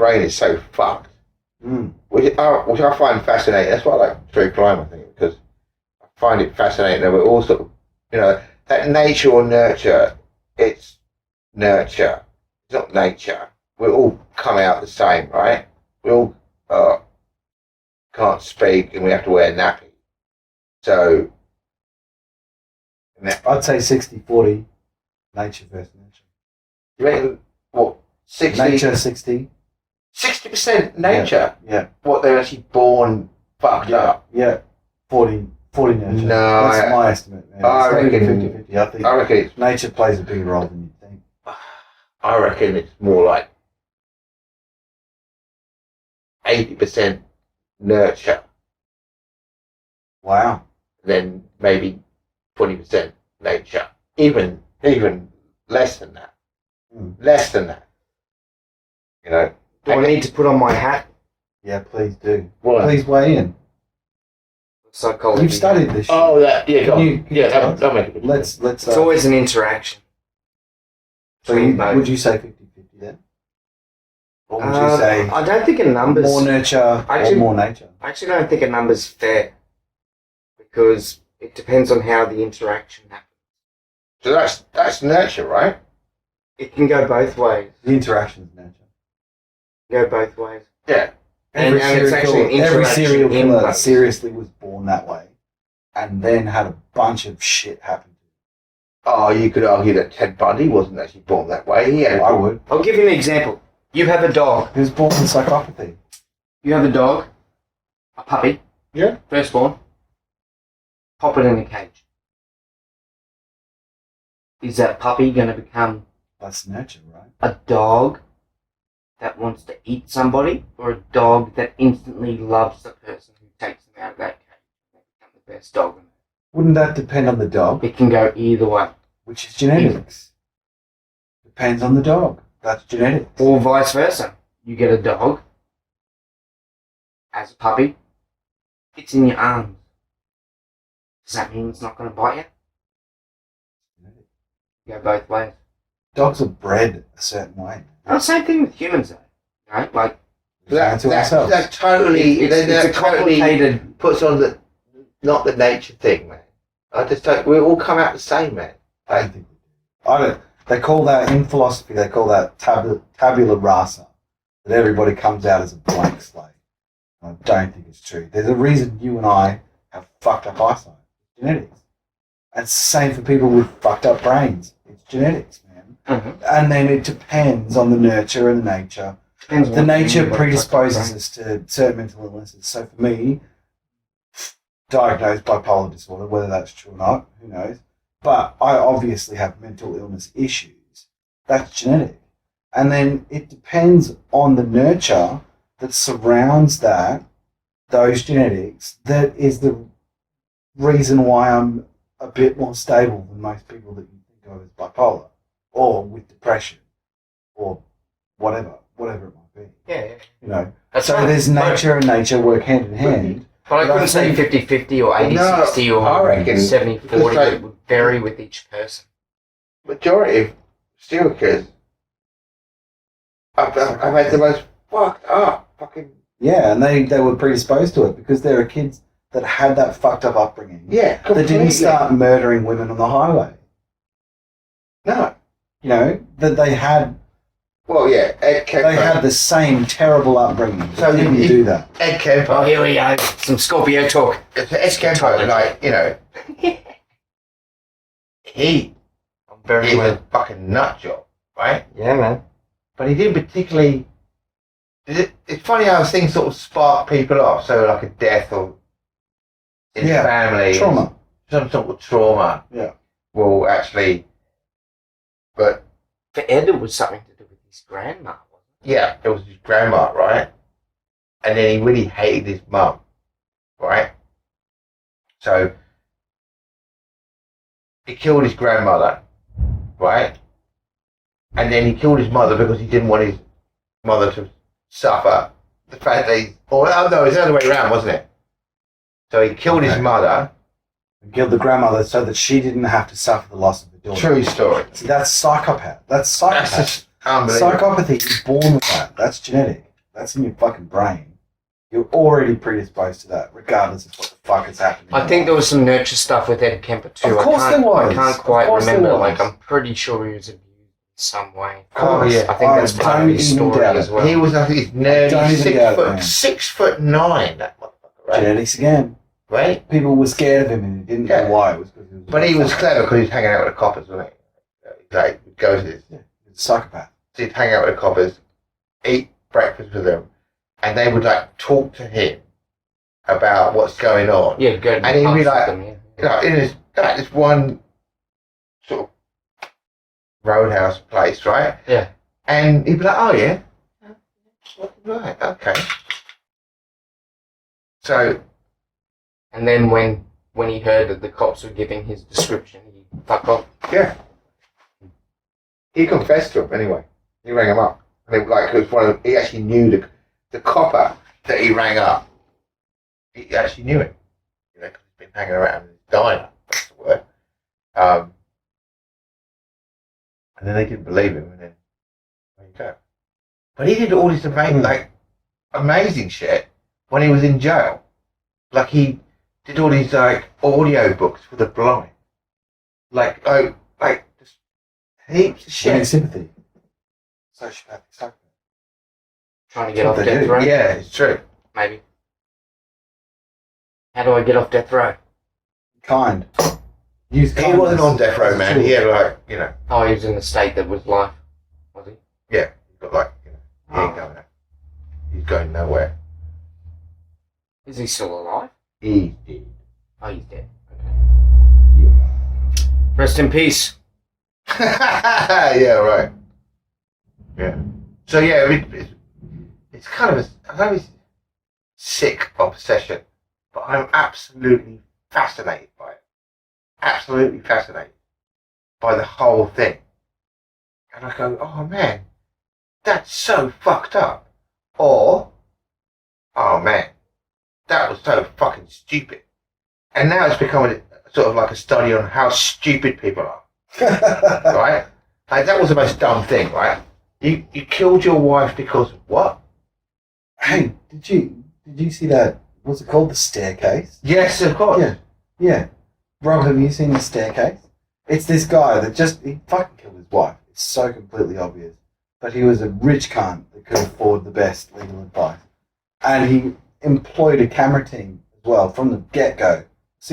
brain is so fucked, which I find fascinating. That's why I like true crime, I think, because I find it fascinating that we're all sort of, that nature or nurture, it's nurture. It's not nature. We all come out the same, right? We all can't speak and we have to wear nappy. So I'd say 60-40 nature versus nurture. You reckon what? 60? Nature 60. 60% nature? Yeah. What, they're actually born fucked up? Yeah. 40 nurture. No. That's my estimate. Man. I reckon 50-50. I think it's, nature plays a bigger role than you think. I reckon it's more like 80% nurture. Wow. Then maybe 20% nature. Even less than that. Less than that. Do I need to put on my hat? Yeah, please do. What? Please weigh in. Psychology. You've studied this shit. Oh, that, yeah, Can you that'll make a good Let's. It's always an interaction. So would you say 50-50 then? Or would you say I don't think a number's... more nurture or more nature? I actually don't think a number's fair. Because it depends on how the interaction happens. So that's nurture, right? It can go both ways. The interaction is nurture. Go both ways. Yeah. And it's actually an every interaction serial in killer both. seriously was born that way and then had a bunch of shit happen to him. Oh, you could argue that Ted Bundy wasn't actually born that way. Yeah, I would. I'll give you an example. You have a dog. He was born with psychopathy. You have a dog, a puppy. Yeah. Firstborn. Pop it in a cage. Is that puppy going to become That's nurture, right? a dog that wants to eat somebody, or a dog that instantly loves the person who takes them out of that cage and they become the best dog in it? Wouldn't that depend on the dog? It can go either way. Which is genetics. Depends on the dog. That's genetics. Or vice versa. You get a dog as a puppy, it's in your arms. Does that mean it's not going to bite you? Go both ways. Dogs are bred a certain way. Oh, same thing with humans, though. Right? Like, that totally. it's a complicated. Puts on not the nature thing, man. I just don't. We all come out the same, man. I don't think we do. I don't. They call that in philosophy. They call that tabula rasa. That everybody comes out as a blank slate. I don't think it's true. There's a reason you and I have fucked up eyesight. Genetics. And it's the same for people with fucked up brains. It's genetics, man. Mm-hmm. And then it depends on the nurture and the nature. The nature predisposes us to certain mental illnesses. So for me, diagnosed bipolar disorder, whether that's true or not, who knows. But I obviously have mental illness issues. That's genetic. And then it depends on the nurture that surrounds those genetics, that is the reason why I'm a bit more stable than most people that you think of as bipolar, or with depression, or whatever it might be. Yeah. So there's nature and nature work hand in hand. But I couldn't say 50-50 or 80-60 or I reckon 70-40. It would vary with each person. Majority of serial killers, I've had the most fucked up fucking. Yeah, and they were predisposed to it because there are kids that had that fucked up upbringing. Yeah, completely. That didn't start murdering women on the highway. No. That they had. Well, yeah, Ed Kemper. They had the same terrible upbringing. So they didn't do that. Ed Kemper. Oh, here we go. Some Scorpio talk. Ed Kemper, like, he was a fucking nut job, right? Yeah, man. But he didn't particularly. It's funny how things sort of spark people off. So, like a death or in family, trauma, some sort of trauma. Yeah. Will actually, but for Ed, it was something to do with his grandma, wasn't it? Yeah, it was his grandma, right? And then he really hated his mum, right? So he killed his grandmother, right? And then he killed his mother because he didn't want his mother to suffer the fact that no, it's the other way around, wasn't it? So he killed his mother. And killed the grandmother so that she didn't have to suffer the loss of the daughter. True story. See, that's psychopath. That's psychopath. That's just unbelievable. Psychopathy is born with that. That's genetic. That's in your fucking brain. You're already predisposed to that, regardless of what the fuck is happening. I think there was some nurture stuff with Ed Kemper too. Of course there was. I can't Of quite course there remember. was. Like, I'm pretty sure he was abused in some way. Oh, yeah. I think that's part of his don't even story doubt as it. well. He was, I think, he's Don't nearly even doubt it, man. 6'9", that motherfucker, right? Genetics again. Right? People were scared of him and he didn't know why. It was because he was. But he was clever because he was hanging out with the coppers, wasn't he? Like, he'd go to this. Yeah, he was a psychopath. So he'd hang out with the coppers, eat breakfast with them, and they would, like, talk to him about what's going on. Yeah, good. And he'd be like, them, yeah. you know, in this one sort of roadhouse place, right? Yeah. And he'd be like, oh, yeah? Right, okay. So, And then when he heard that the cops were giving his description, he fucked off. yeah. He confessed to him anyway. He rang him up. And it was like, it was one of he actually knew the copper that he rang up. He actually knew him. You know, because he's been hanging around in his diner. That's the word. And then they didn't believe him, and then there you go. But he did all this amazing shit when he was in jail. Like he did all these audio books for the blind. Like just heaps of Winning shit. sympathy. Sociopathic psychopath. Trying to get off That's what they death do. row? Yeah, it's true. Maybe. How do I get off death row? Kind. Use He kindness wasn't on death row, as a man. tool. He had Oh, he was in the state that was life, was he? yeah, he got he ain't going out. He's going nowhere. Is he still alive? He's dead. Oh, he's dead. Okay. Rest in peace. Yeah, right. Yeah. So yeah, it's kind of I know it's sick obsession, but I'm absolutely fascinated by it. Absolutely fascinated by the whole thing. And I go, oh man, that's so fucked up. Or, oh man, that was so fucking stupid. And now it's becoming sort of like a study on how stupid people are. Right? Like that was the most dumb thing, right? You killed your wife because of what? Hey, did you see that? What's it called? The Staircase? Yes, of course. Yeah. Yeah. Rob, have you seen The Staircase? It's this guy that he fucking killed his wife. It's so completely obvious. But he was a rich cunt that could afford the best legal advice. And he employed a camera team as well from the get-go. As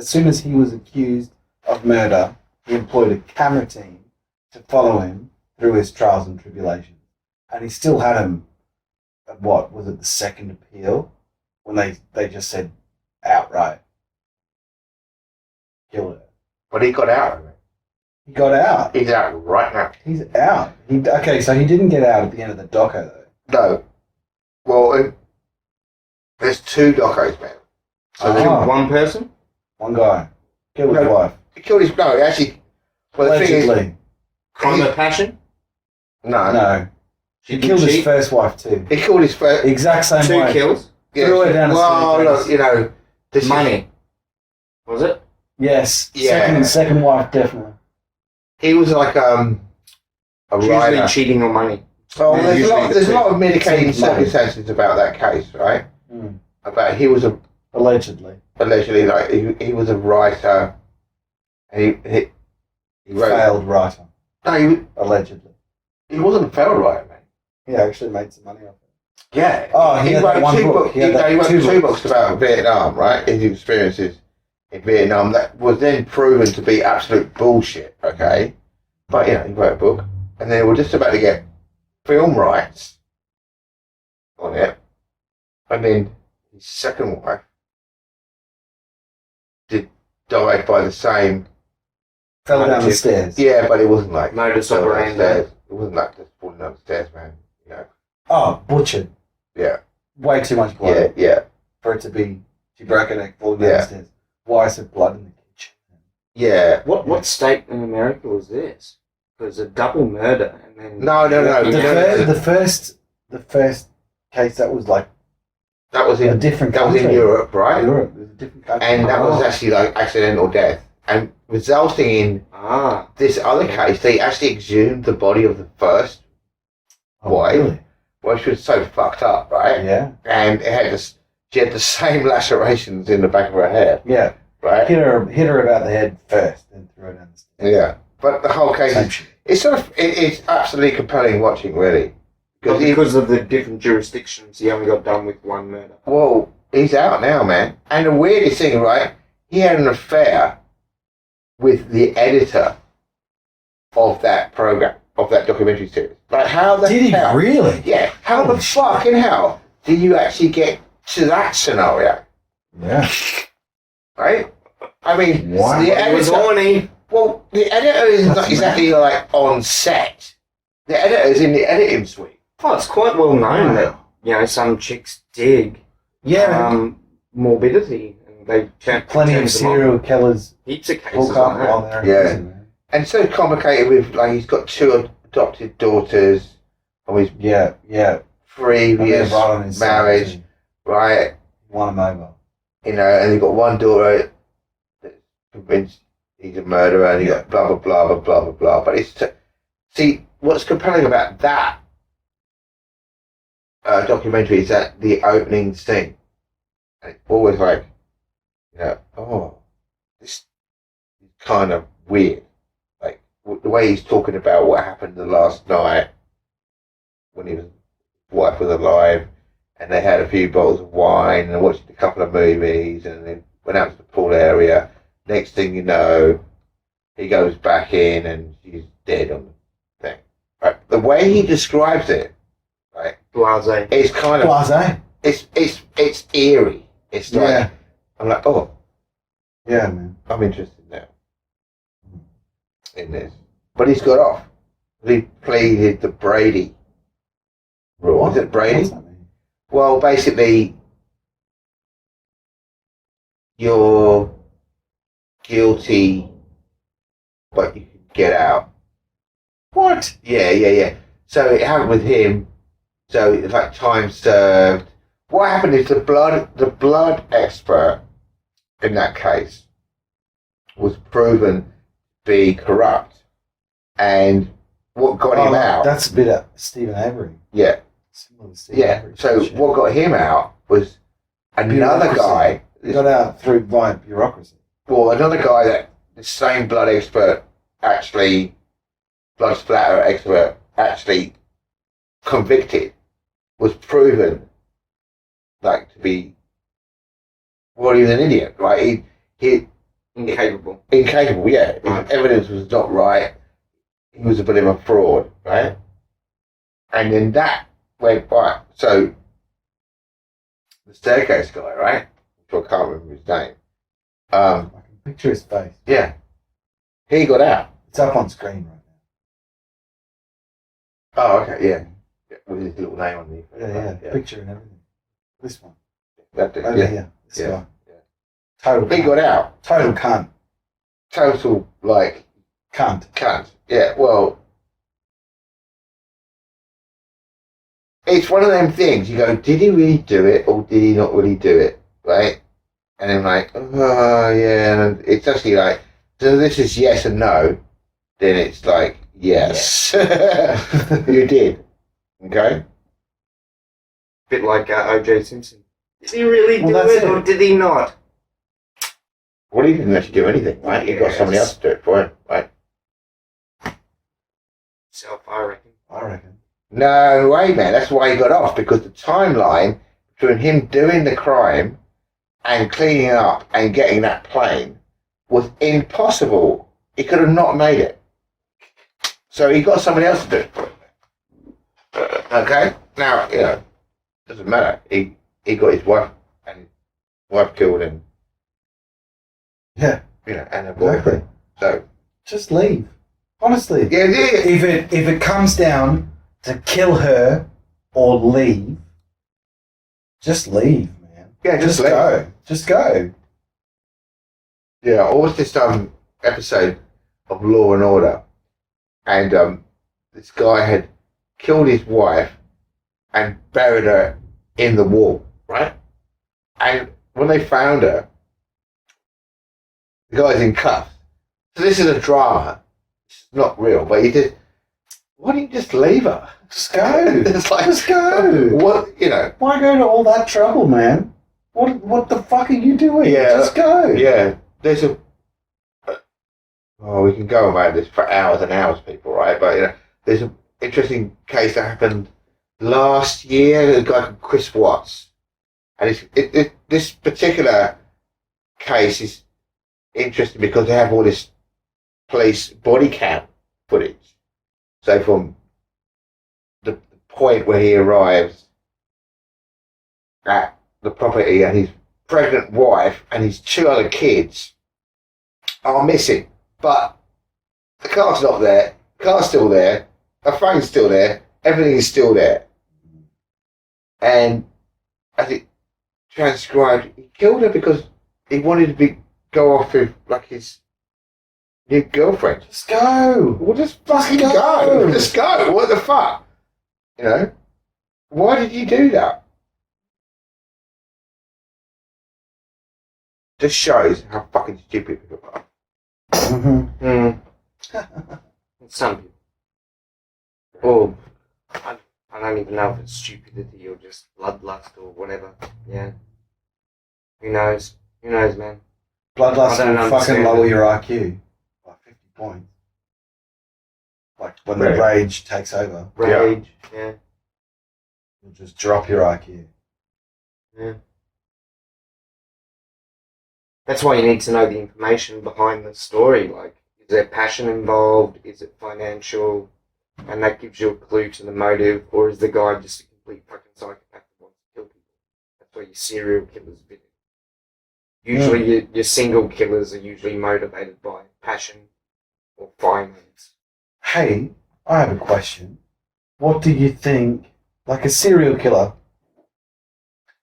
soon as he was accused of murder, he employed a camera team to follow him through his trials and tribulations. And he still had him at what? Was it the second appeal? When they just said outright, kill her. But he got out of it. He got out. He's out right now. He's out. Okay, so he didn't get out at the end of the doco, though. No. Well, there's two docos, man. So Ah. one person? One guy. Killed his No. wife. He killed his, no, actually, well, the thing is, Allegedly. Crime of passion? no. No. He Did killed his cheat? first wife, too. He killed his first, Exact same Two way. kills? yeah, Threw her down the well, staircase. look, you know, this Money. Was it? Yes. Yeah. Second wife, definitely. he was like, a Usually writer. cheating or money. So Yeah, there's a usually lot, the there's a two. lot of mitigating Seems money. circumstances about that case, right? Mm. About he was Allegedly. allegedly like he was a writer. He wrote. Failed writer. No, Allegedly. he wasn't a failed writer, man. He actually made some money off it. Yeah. Oh, he had wrote that one two book. books. He had that He wrote two two books. books about Vietnam, right? His experiences in Vietnam that was then proven to be absolute bullshit. Okay, but you know he wrote a book, and they were just about to get film rights on it, and then his second wife died by the same. Fell down the Motive. stairs. Yeah, but it wasn't like Modus falling down the operandi. stairs. It wasn't like just falling down the stairs, man. You know. Oh, butchered. Yeah. Way too much blood Yeah. for it to be. She broke her neck, falling down Yeah. the stairs. Why is there blood in the kitchen? Yeah. What state in America was this? It was a double murder and then... No. The first case that was like That was a in different that was country. in Europe, right? Europe. It was a different country. And that was Oh. actually like accidental death. And resulting in this other case, they actually exhumed the body of the first Oh, wife. really? Well, she was so fucked up, right? Yeah. And she had the same lacerations in the back of her head, Yeah. right? Hit her about the head first, then throw her down the stairs. Yeah. But the whole case Same is, shit. it's sort of, it's absolutely compelling watching, really. Because of the different jurisdictions, he only got done with one murder. Well, he's out now, man. And the weirdest thing, right? He had an affair with the editor of that program, of that documentary series. Like, how the Did he hell? really? Yeah. How the fucking hell do you actually get to that scenario? Yeah. Right? I mean, Wow. the It was editor. horny. Well, the editor is That's not exactly like on set. The editor's in the editing suite. Oh, it's quite well known that, you know, some chicks dig Yeah. morbidity, and they turn Plenty turn of them on. serial killers Heaps of cases hook up on that. while they're in Yeah. prison, man. And so complicated with, like, he's got 2 adopted daughters from his Yeah. previous right on his marriage, side, right? too. Won him over. You know, and he got one daughter that's convinced he's a murderer, and he got blah, blah, blah, blah, blah, blah, blah. But it's, see, what's compelling about that documentary is that the opening scene, and it's always like, you know, oh, this is kind of weird. Like, the way he's talking about what happened the last night when his wife was alive, and they had a few bottles of wine and watched a couple of movies, and then went out to the pool area. Next thing you know, he goes back in and she's dead on the thing. Right? The way he describes it, right, Blase. it's kind of Blase. it's eerie. It's like, Yeah. I'm like, oh, Yeah, man. I'm interested now in this. But he's got off. He pleaded the Brady rule. Is it Brady? What's that mean? Well, basically, you're guilty, but you can get out. What? Yeah. So it happened with him. So it's like time served. What happened is the blood expert in that case was proven to be corrupt, and what got him out? That's a bit of Stephen Avery. Yeah. Similar to Stephen Yeah. Avery. So Shit. what got him out was another Bureaucracy. guy. He got out through by bureaucracy. Well, another guy that the same blood expert actually, blood splatter expert actually convicted, was proven like to be, well, he was an idiot, right? He Incapable. incapable. Yeah, Right. his evidence was not right. He was a bit of a fraud, right? And then that went right. So the staircase guy, right? Which I can't remember his name. I can picture his face. Yeah, he got out. It's up on screen right Oh, okay, yeah. With his little name on the now. Yeah. Picture and everything. This one. That dude, Over yeah. here. This Yeah. guy. Yeah. Total He cunt. got out. Total cunt. Total, like, Cunt. cunt. Yeah, well, it's one of them things. You go, did he really do it or did he not really do it, right? And then like, oh yeah, and it's actually like, so this is yes and no. Then it's like, yes, you did. Okay. Bit like O.J. Simpson. Did he really Well, do that's it, it. or did he not? Well, he didn't actually do anything, right? He got somebody else to do it for him, right? Self, I reckon. I reckon. No way, man. That's why he got off, because the timeline between him doing the crime and cleaning up and getting that plane was impossible. He could have not made it. So he got somebody else to do it for him. Okay? Now, you know, doesn't matter. He got his wife and his wife killed him, Yeah. you know, and her boyfriend. So, Just leave. Honestly. yeah. If it comes down to kill her or leave, just leave, man. Yeah, just leave. go. Just go. Yeah, I watched this episode of Law and Order, and this guy had killed his wife and buried her in the wall, right? And when they found her, the guy's in cuffs. So this is a drama. It's not real, but he did. Why don't you just leave her? Just go. It's like, Just go. what, you know? Why go to all that trouble, man? What the fuck are you doing? Yeah. Just go. Yeah, there's a. Oh, we can go about this for hours and hours, people, right? But you know, there's an interesting case that happened last year. A guy called Chris Watts, and this particular case is interesting because they have all this police body cam footage. So from the point where he arrives at the property and his pregnant wife and his 2 other kids are missing. But the car's not there, the car's still there, the phone's still there, everything is still there. And as it transcribed, he killed her because he wanted to go off with like his new girlfriend. Just go. Well, just fucking go. Just go. What the fuck? You know? Why did you do that? Just shows how fucking stupid people are. Mm-hmm. Some people. Or I don't even know if it's stupidity or just bloodlust or whatever. Yeah. Who knows? Who knows, man? Bloodlust I don't will fucking understand lower it. your IQ by 50 points. Like when the Really? rage takes over, Rage. Yeah. you'll just drop your IQ. Yeah. That's why you need to know the information behind the story. Like, is there passion involved? Is it financial? And that gives you a clue to the motive. Or is the guy just a complete fucking psychopath that wants to kill people? That's why your serial killers bit it. Usually your single killers are usually motivated by passion or finance. Hey, I have a question. What do you think, like a serial killer,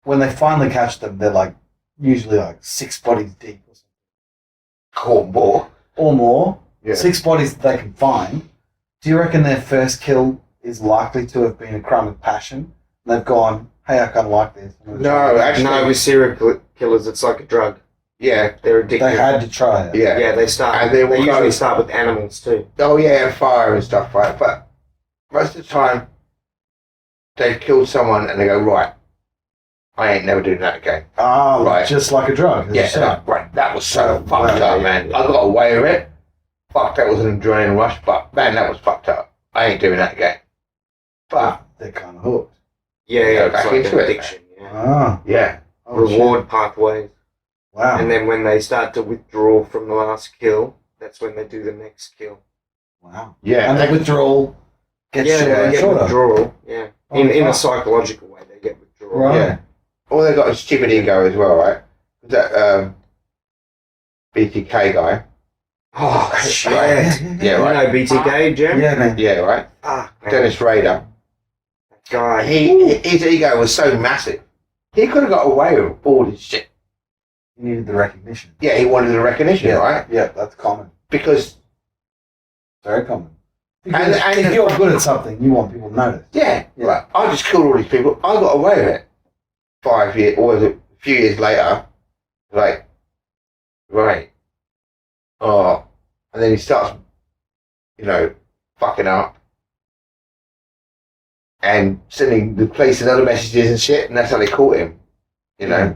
when they finally catch them, they're like, usually like 6 bodies deep or something. Or more. Or more. Yeah. 6 bodies that they can find. Do you reckon their first kill is likely to have been a crime of passion? And they've gone, hey, I kind of like this. I'm gonna No, try it." actually- No, with serial killers, it's like a drug. Yeah. They're addicted. They had to try it. Yeah. Yeah, they start. And they will they go- usually start with animals too. Oh yeah, and fire and stuff, right? But most of the time, they've killed someone and they go, right, I ain't never doing that again. Ah, Right. just like a drug. as you Yeah, said. like, right, that was so Well, fucked well, up, yeah, man. yeah. I got away with it. Fuck, that was an adrenaline rush, but man, that was fucked up. I ain't doing that again. But, They're kind of hooked. Yeah, Go it's back like into an it, addiction. Yeah. Ah. yeah. Oh, shit. Reward pathways. Wow. And then when they start to withdraw from the last kill, that's when they do the next kill. Wow. Yeah. And the withdrawal gets Yeah, shorter they and get shorter. withdrawal. Yeah, Oh, in a fuck. psychological way, they get withdrawal. Right. Yeah. All they got is stupid ego as well, right? That BTK guy. Oh shit! Right. Yeah, Yeah, right. You know BTK, Jim? Yeah, man. Yeah, right? Ah, man, Dennis Rader. that guy. His ego was so massive. He could have got away with all this shit. You needed the recognition. Yeah, he wanted the recognition, right? Yeah, that's common. Because, Very common. And- If you're good at something, you want people to notice. yeah, Yeah. like, I just killed all these people. I got away with it. 5 years, or was it a few years later, like, right. Oh, and then he starts, you know, fucking up and sending the police and other messages and shit, and that's how they caught him, you know.